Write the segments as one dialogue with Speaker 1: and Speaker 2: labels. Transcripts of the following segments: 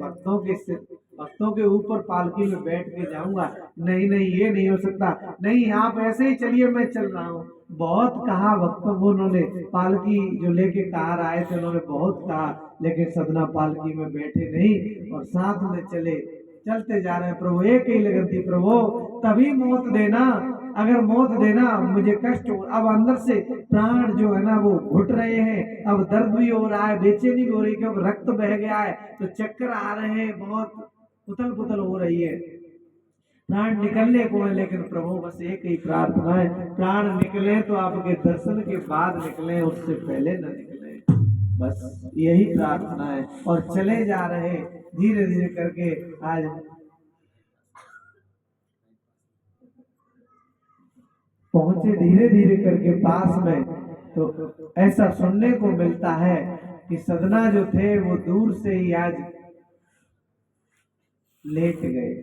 Speaker 1: भक्तों के ऊपर पालकी में बैठ के जाऊंगा। नहीं नहीं, ये नहीं हो सकता। नहीं, आप ऐसे ही चलिए, मैं चल रहा हूँ। बहुत कहा भक्तों को, उन्होंने पालकी जो लेके कार आए थे उन्होंने बहुत कहा, लेकिन सदना पालकी में बैठे नहीं और साथ में चलते जा रहे हैं। प्रभु एक ही लगन थी, प्रभु तभी मौत देना, अगर मौत देना मुझे कष्ट हो। अब अंदर से प्राण जो है ना वो घुट रहे हैं, अब दर्द भी हो रहा है, बेचैनी भी हो रही है, क्योंकि रक्त बह गया है, तो चक्कर आ रहे हैं, बहुत उथल पुथल हो रही है, प्राण निकलने को है। लेकिन प्रभु बस एक ही प्रार्थना है, प्राण निकले तो आपके दर्शन के बाद निकले, उससे पहले न निकले। बस यही प्रार्थना है। और चले जा रहे धीरे धीरे करके। आज पहुंचे धीरे धीरे करके पास में, तो ऐसा सुनने को मिलता है कि सदना जो थे वो दूर से ही आज लेट गए,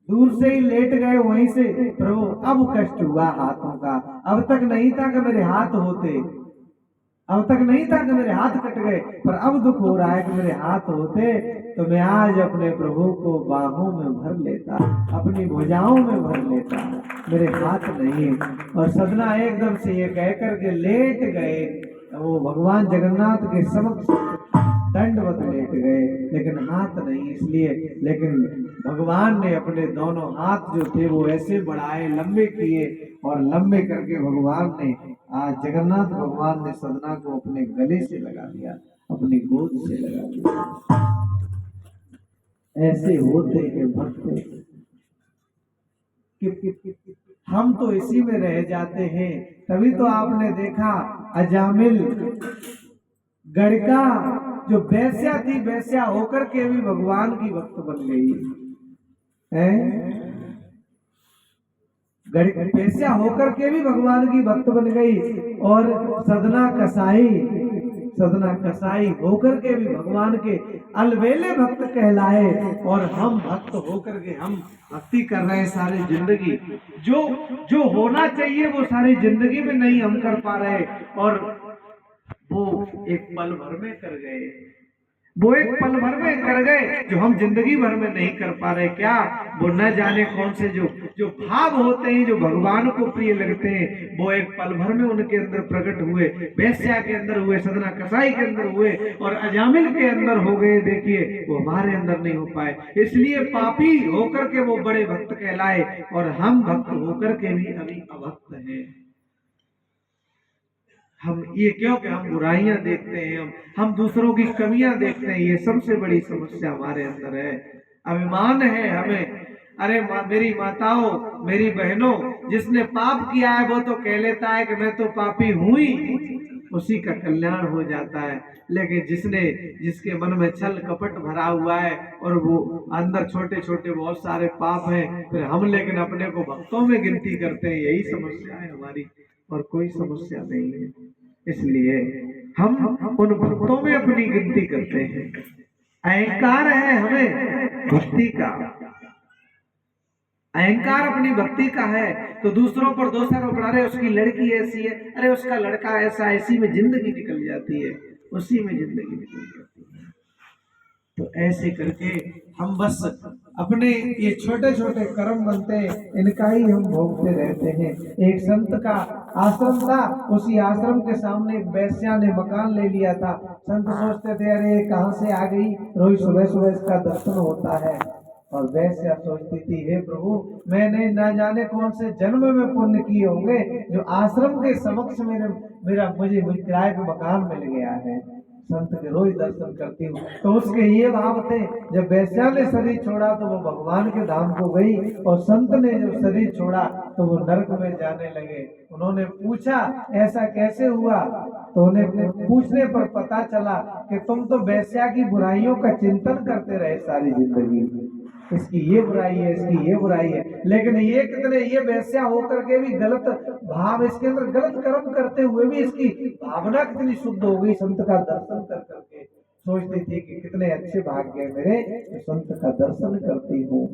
Speaker 1: दूर से ही लेट गए वहीं से। प्रभु अब कष्ट हुआ हाथों का, अब तक नहीं था कि मेरे हाथ होते, अब तक नहीं था कि मेरे हाथ कट गए, पर अब दुख हो रहा है कि मेरे हाथ होते तो मैं आज अपने प्रभु को बाहों में भर लेता, अपनी भुजाओं में भर लेता, मेरे हाथ नहीं। और सदना एकदम से ये कह करके लेट गए, वो भगवान जगन्नाथ के समक्ष दंडवत लेट गए, लेकिन हाथ नहीं। इसलिए लेकिन भगवान ने अपने दोनों हाथ जो थे वो ऐसे बढ़ाए, लंबे किए, और लंबे करके भगवान ने आज जगन्नाथ भगवान ने सदना को अपने गले से लगा दिया, अपनी गोद से लगा दिया। ऐसे होते हैं भक्त कि हम तो इसी में रह जाते हैं। तभी तो आपने देखा अजामिल गड़का जो वैश्या थी, वैश्या होकर के भी भगवान की भक्त बन गई है। वैश्या होकर के भी भगवान की भक्त बन गई। और सदना कसाई होकर के भी भगवान के अलबेले भक्त कहलाए। और हम भक्त होकर के हम भक्ति कर रहे हैं सारी जिंदगी, जो जो होना चाहिए वो सारी जिंदगी में नहीं हम कर पा रहे, और वो एक पल भर में कर गए, वो एक पल भर में कर गए जो हम जिंदगी भर में नहीं कर पा रहे। क्या वो न जाने कौन से जो भाव होते हैं, जो भगवान को प्रिय लगते हैं, वो एक पल भर में उनके अंदर प्रकट हुए, वैश्या के अंदर हुए, सदना कसाई के अंदर हुए, और अजामिल के अंदर हो गए। देखिए वो हमारे अंदर नहीं हो पाए, इसलिए पापी होकर के वो बड़े भक्त कहलाए, और हम भक्त होकर के भी अभी अभक्त हैं। हम ये क्यों कि हम बुराइयां देखते हैं, हम दूसरों की कमियां देखते हैं, ये सबसे बड़ी समस्या हमारे अंदर है। अभिमान है हमें। अरे मेरी माताओं, मेरी बहनों, जिसने पाप किया है वो तो कह लेता है कि मैं तो पापी हूं ही, उसी का कल्याण हो जाता है। लेकिन जिसके मन में छल कपट भरा हुआ है और वो अंदर छोटे छोटे बहुत सारे पाप हैं, फिर हम लेकिन अपने को भक्तों में गिनती करते हैं। यही समस्या है हमारी, और कोई समस्या नहीं है। इसलिए हम उन भक्तों में अपनी गिनती करते हैं। अहंकार है हमें भक्ति का, अहंकार अपनी भक्ति का है, तो दूसरों पर दोष आरोप, अरे उसकी लड़की ऐसी है, अरे उसका लड़का ऐसा, इसी में जिंदगी निकल जाती है, उसी में जिंदगी निकल जाती है। तो ऐसे करके हम बस अपने ये छोटे छोटे कर्म बनते हैं, इनका ही हम भोगते रहते हैं। एक संत का आश्रम था, उसी आश्रम के सामने एक वैश्या ने मकान ले लिया था। संत सोचते थे अरे कहाँ से आ गई, रोज सुबह सुबह इसका दर्शन होता है। और वैश्या सोचती थी हे प्रभु, मैंने न जाने कौन से जन्म में पुण्य किए होंगे जो आश्रम के समक्ष मुझे किराए पे मकान मिल गया है, संत के रोज दर्शन करती हूँ। तो उसके ये भाव थे, जब वैश्या ने शरीर छोड़ा तो वो भगवान के धाम को गई, और संत ने जो शरीर छोड़ा तो वो नरक में जाने लगे। उन्होंने पूछा ऐसा कैसे हुआ, तो उन्हें पूछने पर पता चला कि तुम तो वैश्या की बुराइयों का चिंतन करते रहे सारी जिंदगी, इसकी ये बुराई है, इसकी ये बुराई है, लेकिन ये वैश्या होकर के भी गलत भाव, इसके अंदर गलत कर्म करते हुए भी इसकी भावना कितनी शुद्ध हो गई संत का दर्शन कर करके। सोचती थी कि कितने अच्छे भाग्य मेरे, संत का दर्शन करती हूँ।